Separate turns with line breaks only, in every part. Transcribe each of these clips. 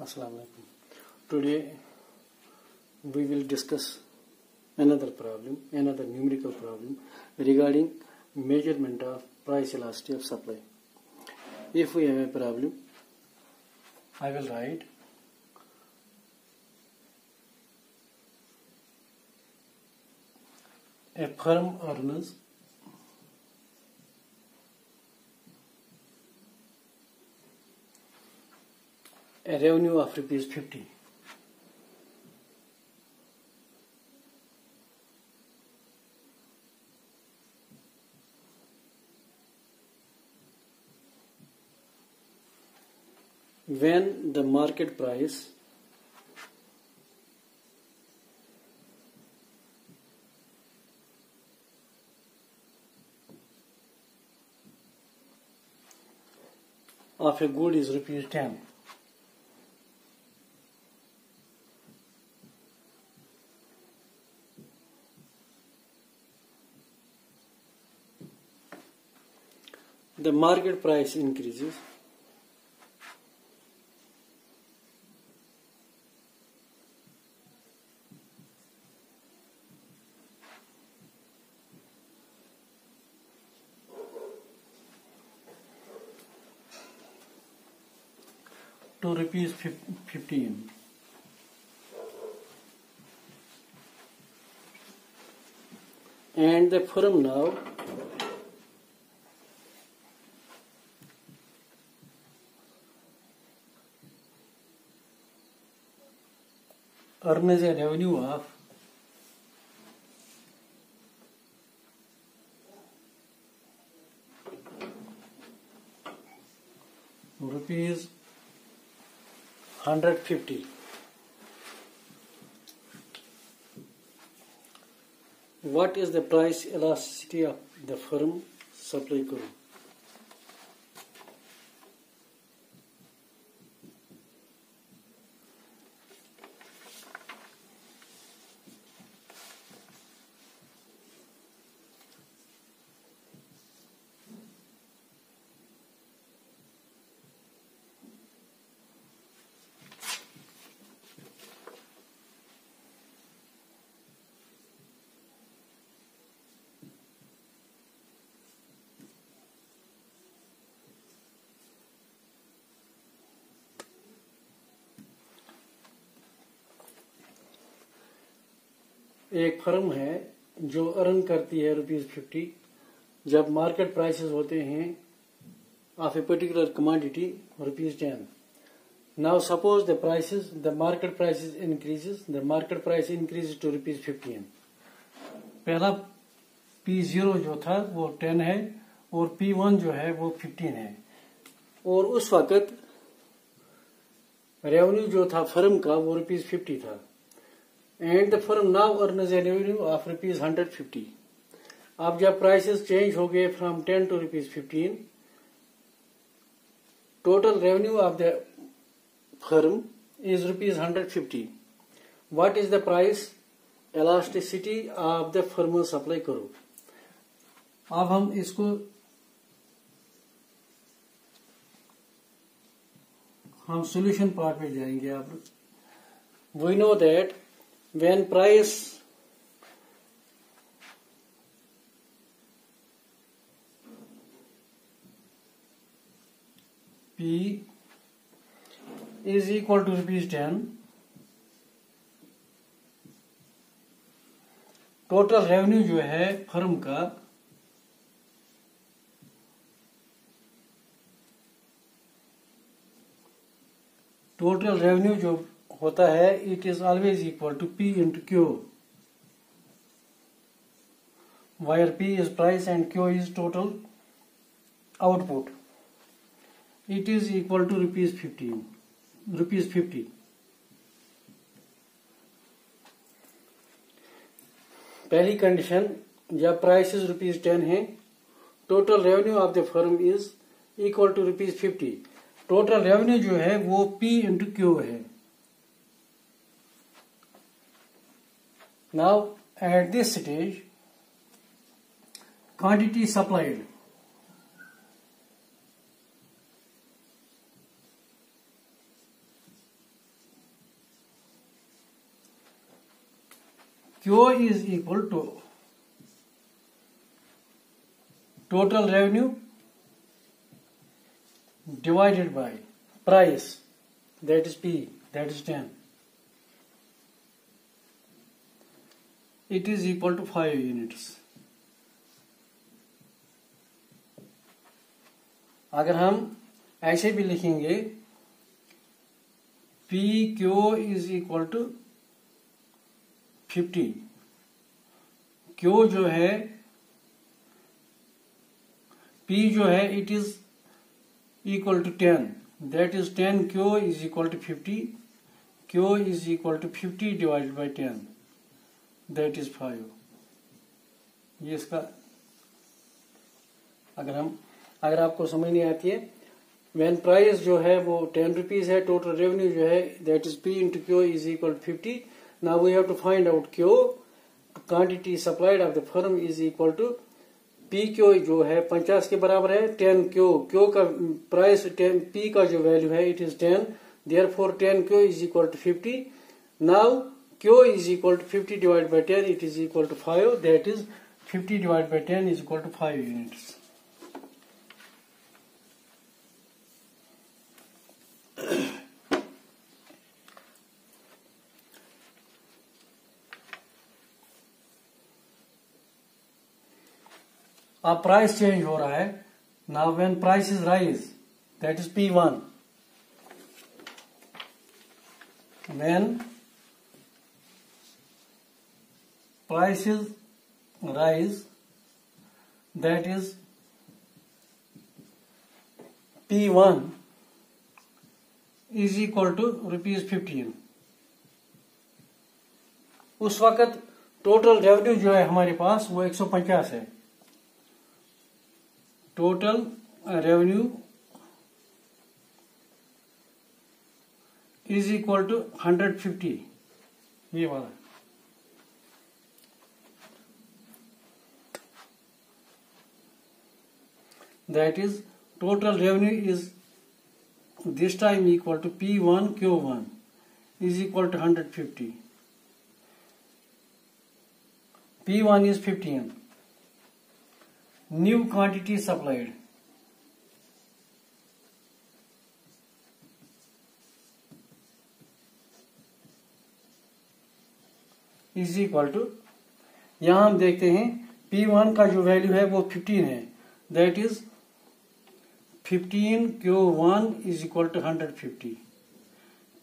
Assalamu alaikum. Today we will discuss another numerical problem regarding measurement of price elasticity of supply. If we have a problem, I will write a firm earns a revenue of ₹50. When the market price of a good is ₹10. The market price increases to ₹15. And the firm now earns a revenue of ₹150. What is the price elasticity of the firm supply curve? एक firm है जो earn करती है ₹50 जब market prices होते हैं of a particular commodity ₹10. Now suppose the market prices increases to ₹15. पहला P0 जो था वो 10 है और P1 जो है वो 15 है और उस वक्त रेवेन्यू जो था फर्म का वो ₹50 था. And the firm now earns a revenue of ₹150. अब जब प्राइसेस चेंज हो गए from 10 to ₹15, total revenue of the firm is ₹150. What is the price elasticity of the firm supply curve? अब हम इसको सॉल्यूशन पार्ट में जाएंगे. आप we know that when price P is equal to ₹10, total revenue जो है firm का total revenue जो होता है it is always equal to P into Q, where P is price and Q is total output. It is equal to ₹50. पहली condition जब prices ₹10 है total revenue of the firm is equal to ₹50. Total revenue जो है वो P into Q है. Now at this stage quantity supplied Q is equal to total revenue divided by price, that is P, that is 10. It is equal to 5 units. अगर हम ऐसे भी लिखेंगे P Q is equal to 50, Q जो है P जो है it is equal to 10, that is 10 Q is equal to 50, Q is equal to 50 divided by 10, that is 5. ये इसका अगर आपको समझ नहीं आती है, व्हेन प्राइस जो है वो 10 रुपीज है, टोटल रेवेन्यू जो है that is P into Q is equal to 50. Now we have to find out Q, quantity supplied of the firm is equal to P Q जो है 50 के बराबर है 10 क्यू, क्यू का प्राइस 10, पी का जो वैल्यू है it is 10, therefore 10 Q is equal to 50. Now Q is equal to 50 divide by 10, it is equal to 5, that is 50 divide by 10 is equal to 5 units. अब price change हो रहा है. Now when price is rise, that is P1. When price is rise, that is P1 is equal to ₹15. उस वक्त total revenue जो है हमारे पास वो 150 है. Total revenue is equal to 150, ये वाला. That is total revenue is this time equal to P1 Q1 is equal to 150. P1 is 15. New quantity supplied is equal to, यहां हम देखते हैं P1 का जो वैल्यू है वो 15 है, that is 15 Q1 is equal to 150.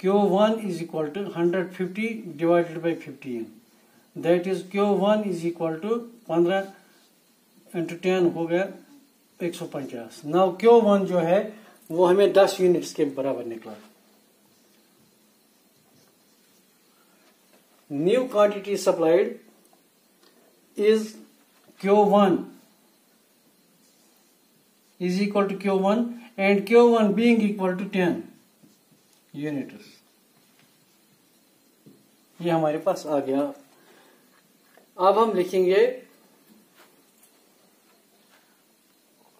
Q1 is equal to 150 divided by 15. That is Q1 is equal to 15 into 10 हो गया 150. Now Q1 जो है वो हमें 10 यूनिट्स के बराबर निकला. New quantity supplied is Q1 is equal to Q1 and Q1 being equal to 10 units. ये हमारे पास आ गया. अब हम लिखेंगे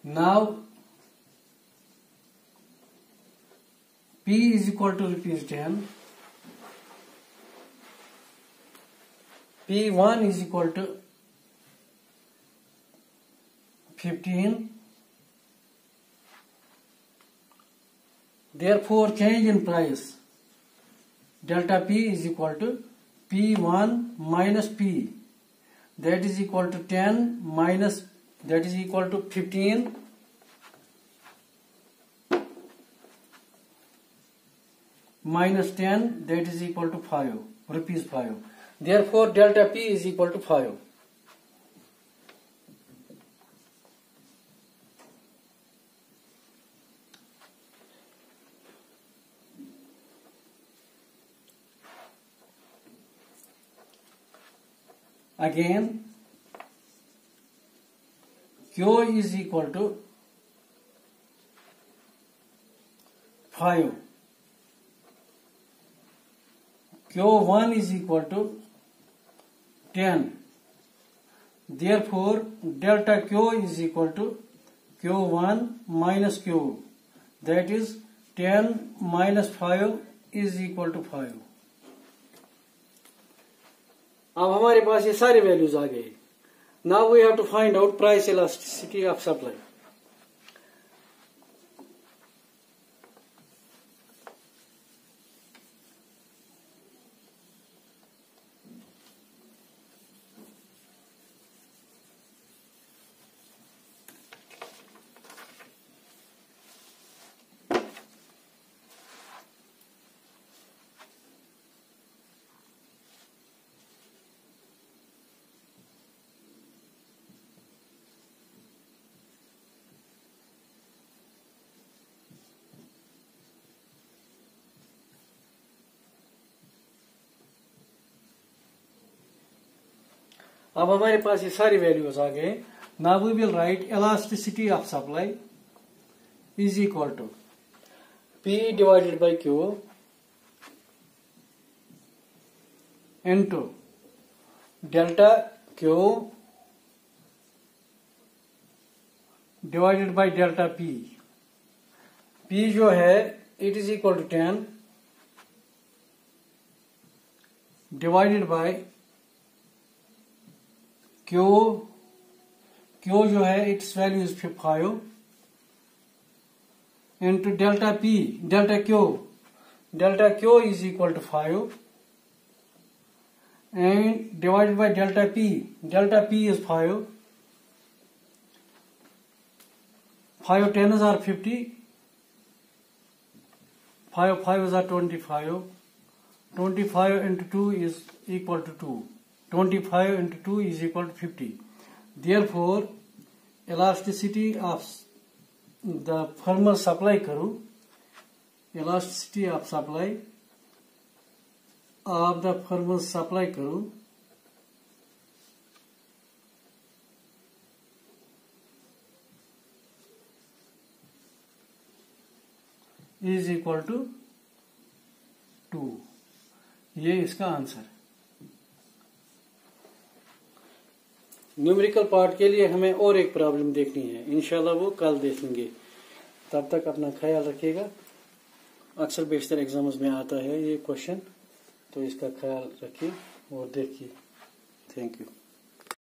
now P is equal to ₹10, P1 is equal to 15. Therefore, change in price delta P is equal to P1 minus P, that is equal to 10 minus, that is equal to 15 minus 10, that is equal to 5 rupees 5. Therefore, delta P is equal to 5. Again, Q is equal to 5. Q1 is equal to 10. Therefore, delta Q is equal to Q1 minus Q. That is 10 minus 5 is equal to 5. अब हमारे पास ये सारे values आ गए. Now we have to find out price elasticity of supply. अब हमारे पास ये सारी वैल्यूज आ गए. Now we will write elasticity of supply is equal to P divided by Q into delta Q divided by delta P. P जो है it is equal to 10 divided by Q जो है it's value is 5 into delta P, delta Q is equal to 5 and divided by delta P is 5, 5 10s are 50, 5 5s are 25, 25 into 2 is equal to 2, 25 into 2 is equal to 50. Therefore, elasticity of the thermal supply करूँ, elasticity of supply of the thermal supply करूँ, is equal to 2. ये इसका answer. Numerical part के लिए हमें और एक problem देखनी है, इंशाल्लाह वो कल देखेंगे. तब तक अपना ख्याल रखिएगा. अक्सर बेशतर एग्जाम्स में आता है ये क्वेश्चन, तो इसका ख्याल रखिए और देखिए. Thank you.